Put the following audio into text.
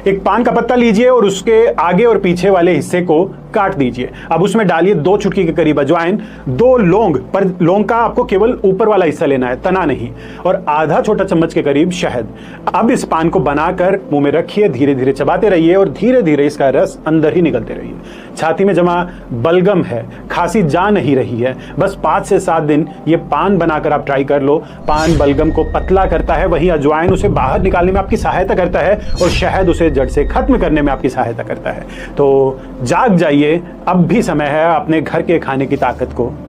एक पान का पत्ता लीजिए और उसके आगे और पीछे वाले हिस्से को काट दीजिए। अब उसमें डालिए 2 चुटकी के करीब अजवाइन, 2 लौंग, पर लौंग का आपको केवल ऊपर वाला हिस्सा लेना है, तना नहीं, और आधा छोटा चम्मच के करीब शहद। अब इस पान को बनाकर मुंह में रखिए, धीरे धीरे चबाते रहिए और धीरे धीरे इसका रस अंदर ही निकलते रहिए। छाती में जमा बलगम है, खांसी जा नहीं रही है, बस 5 से 7 दिन ये पान बनाकर आप ट्राई कर लो। पान बलगम को पतला करता है, वहीं अजवाइन उसे बाहर निकालने में आपकी सहायता करता है और शहद उसे जड़ से खत्म करने में आपकी सहायता करता है। तो जाग जाइए, अब भी समय है अपने घर के खाने की ताकत को